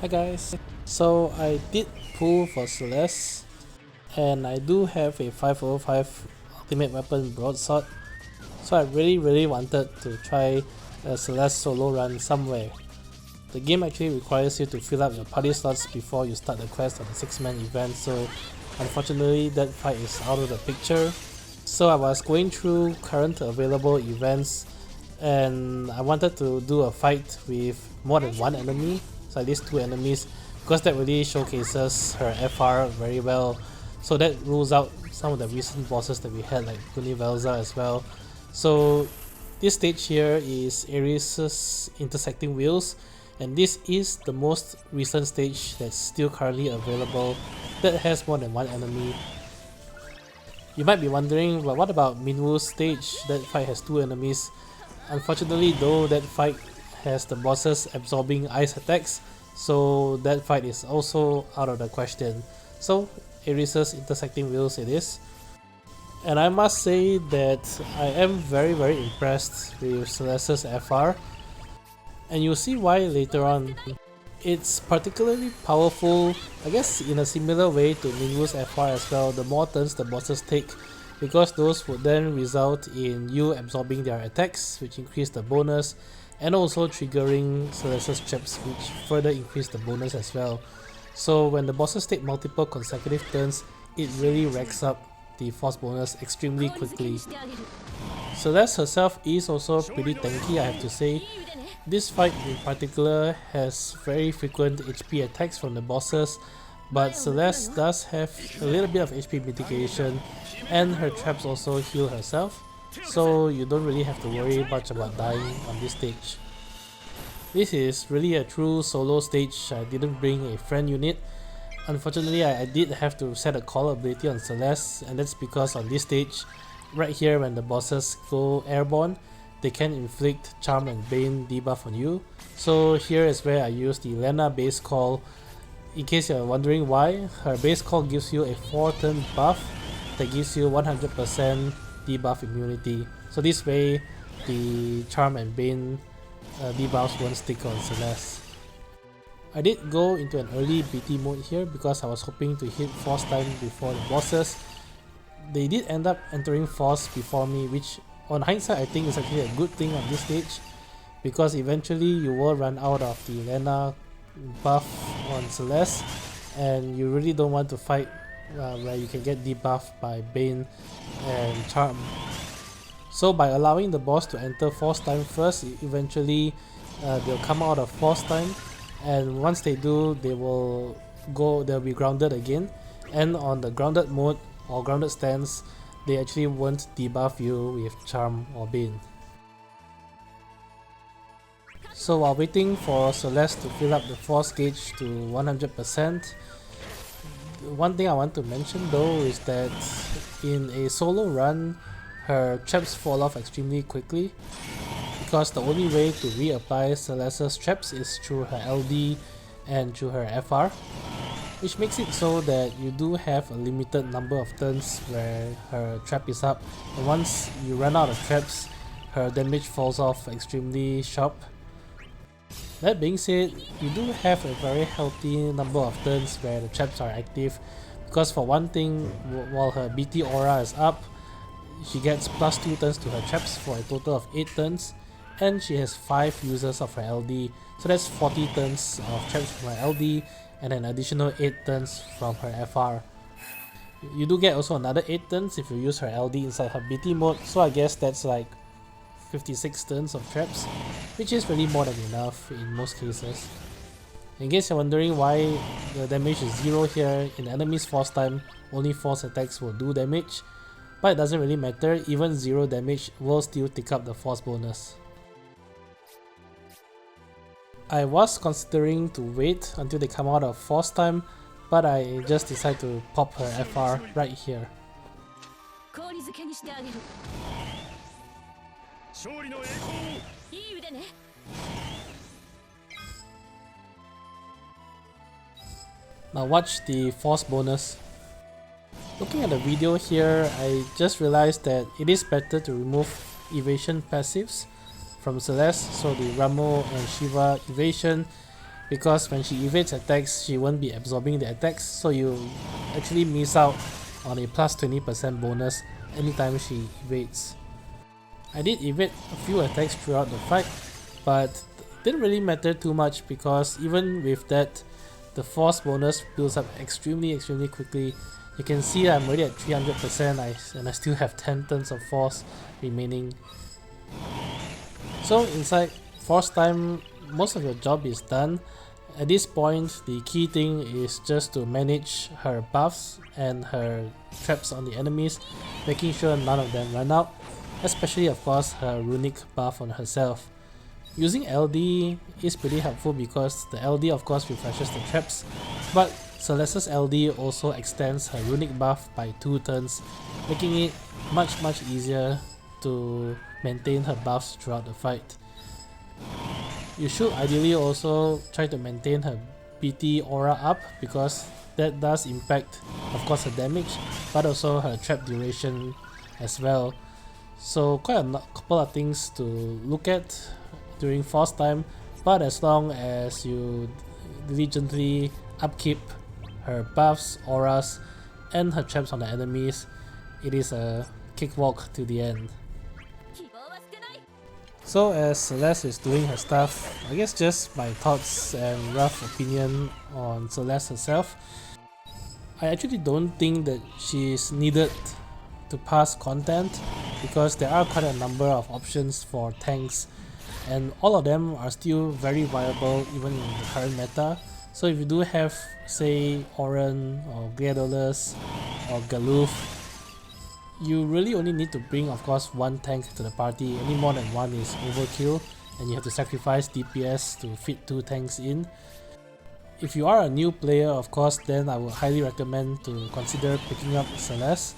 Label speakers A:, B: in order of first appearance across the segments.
A: Hi guys, so I did pull for Celes and I do have a 505 ultimate weapon broadsword, so I really wanted to try a Celes solo run somewhere. The game actually requires you to fill up your party slots before you start the quest on the 6-man event, so unfortunately that fight is out of the picture. So I was going through current available events and I wanted to do a fight with more than one enemy, so at least 2 enemies, because that really showcases her FR very well. So that rules out some of the recent bosses that we had like Univelza as well. So this stage here is Aerith's Intersecting Wheels, and this is the most recent stage that's still currently available that has more than one enemy. You might be wondering, well, what about Minwoo's stage? That fight has 2 enemies. Unfortunately though, that fight has the bosses absorbing ice attacks, so that fight is also out of the question. So Aerith's Intersecting Wheels it is. And I must say that I am very impressed with Celes's FR, and you'll see why later on. It's particularly powerful, I guess, in a similar way to Minwoo's FR as well, the more turns the bosses take, because those would then result in you absorbing their attacks, which increase the bonus, and also triggering Celes's traps, which further increase the bonus as well. So when the bosses take multiple consecutive turns, it really racks up the force bonus extremely quickly. Celes herself is also pretty tanky, I have to say. This fight in particular has very frequent HP attacks from the bosses, but Celes does have a little bit of HP mitigation, and her traps also heal herself, so you don't really have to worry much about dying on this stage. This is really a true solo stage. I didn't bring a friend unit. Unfortunately, I did have to set a call ability on Celes, and that's because on this stage, right here when the bosses go airborne, they can inflict Charm and Bane debuff on you. So here is where I use the Lena base call. In case you're wondering why, her base call gives you a 4-turn buff that gives you 100% debuff immunity. So this way, the Charm and Bane debuffs won't stick on Celes. I did go into an early BT mode here because I was hoping to hit Force time before the bosses. They did end up entering Force before me, which on hindsight I think is actually a good thing on this stage, because eventually you will run out of the Lena buff on Celes, and you really don't want to fight where you can get debuffed by Bane and Charm. So by allowing the boss to enter Force time first, eventually they'll come out of Force time, and once they do, they'll be grounded again, and on the grounded mode or grounded stance, they actually won't debuff you with Charm or Bane. So while waiting for Celes to fill up the force gauge to 100%, one thing I want to mention though is that in a solo run, her traps fall off extremely quickly, because the only way to reapply Celes's traps is through her LD and through her FR, which makes it so that you do have a limited number of turns where her trap is up, and once you run out of traps, her damage falls off extremely sharp. That being said, you do have a very healthy number of turns where the traps are active, because for one thing, while her BT aura is up, she gets +2 turns to her traps for a total of 8 turns, and she has 5 uses of her LD, so that's 40 turns of traps from her LD and an additional 8 turns from her FR. You do get also another 8 turns if you use her LD inside her BT mode, so I guess that's like 56 turns of traps, which is really more than enough in most cases. In case you're wondering why the damage is 0 here, in enemy's force time, only force attacks will do damage, but it doesn't really matter, even 0 damage will still tick up the force bonus. I was considering to wait until they come out of force time, but I just decided to pop her FR right here. Now watch the force bonus. Looking at the video here, I just realized that it is better to remove evasion passives from Celes, so the Ramo and Shiva evasion because when she evades attacks, she won't be absorbing the attacks, so you actually miss out on a plus 20% bonus anytime she evades. I did evade a few attacks throughout the fight, but it didn't really matter too much because even with that, the force bonus builds up extremely quickly. You can see I'm already at 300% and I still have 10 turns of force remaining. So inside force time, most of your job is done. At this point, the key thing is just to manage her buffs and her traps on the enemies, making sure none of them run out, especially of course her runic buff on herself. Using LD is pretty helpful because the LD of course refreshes the traps, but Celes's LD also extends her runic buff by 2 turns, making it much easier to maintain her buffs throughout the fight. You should ideally also try to maintain her BT aura up because that does impact of course her damage, but also her trap duration as well. So quite a couple of things to look at during force time, but as long as you diligently upkeep her buffs, auras, and her traps on the enemies, it is a cakewalk to the end. So as Celes is doing her stuff, I guess just my thoughts and rough opinion on Celes herself. I actually don't think that she is needed to pass content because there are quite a number of options for tanks and all of them are still very viable even in the current meta. So if you do have say Oren or Gladiolus or Galuf, you really only need to bring of course one tank to the party. Any more than one is overkill and you have to sacrifice DPS to fit 2 tanks in. If you are a new player of course, then I would highly recommend to consider picking up Celes.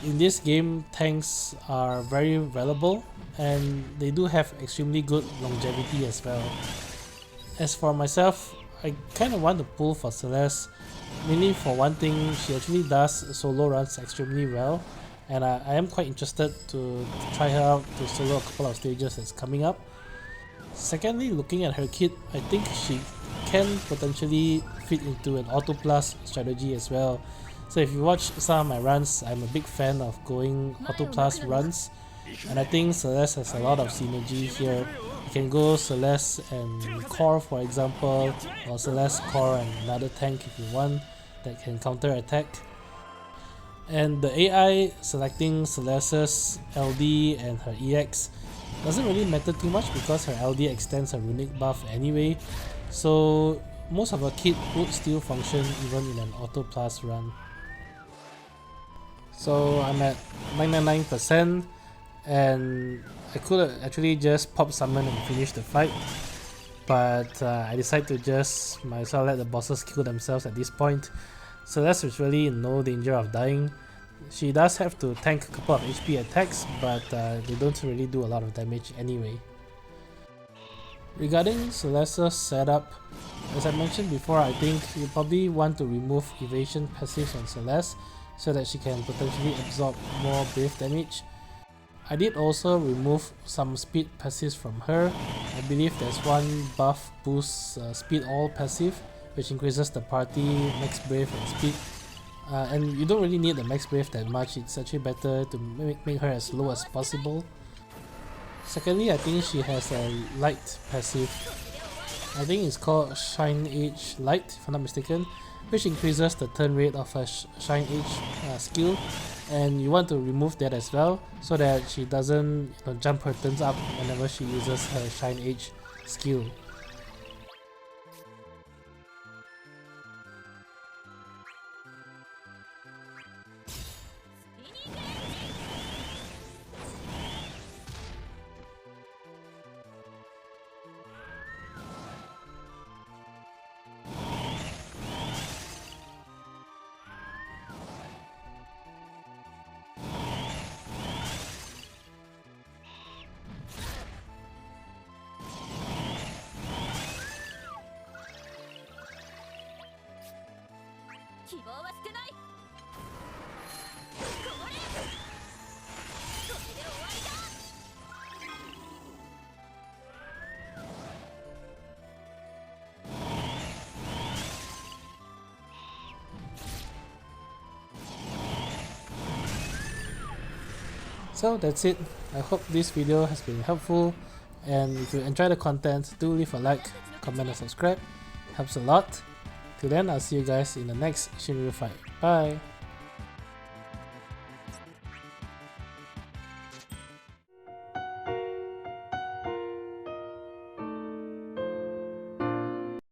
A: In this game, tanks are very valuable and they do have extremely good longevity as well. As for myself, I kind of want to pull for Celes, mainly for one thing, she actually does solo runs extremely well and I am quite interested to try her out to solo a couple of stages that's coming up. Secondly, looking at her kit, I think she can potentially fit into an auto plus strategy as well. So if you watch some of my runs, I'm a big fan of going auto plus runs, and I think Celes has a lot of synergy here. You can go Celes and Core for example, or Celes Core and another tank if you want that can counter attack. And the AI selecting Celes's LD and her EX doesn't really matter too much because her LD extends her runic buff anyway, so most of her kit would still function even in an auto plus run. So I'm at 99% and I could actually just pop summon and finish the fight, but I decided to just might as well let the bosses kill themselves at this point. Celes is really in no danger of dying. She does have to tank a couple of HP attacks, but they don't really do a lot of damage anyway. Regarding Celes's setup, as I mentioned before, I think you probably want to remove evasion passives on Celes so that she can potentially absorb more brave damage. I did also remove some speed passives from her. I believe there's one buff boost speed all passive, which increases the party max brave and speed. And you don't really need the max brave that much, it's actually better to make her as low as possible. Secondly, I think she has a light passive. I think it's called Shine Age Light if I'm not mistaken, which increases the turn rate of her Shine Age skill, and you want to remove that as well so that she doesn't jump her turns up whenever she uses her Shine Age skill. So that's it. I hope this video has been helpful, and if you enjoy the content, do leave a like, comment and subscribe. Helps a lot. Till then, I'll see you guys in the next Shinryu fight. Bye!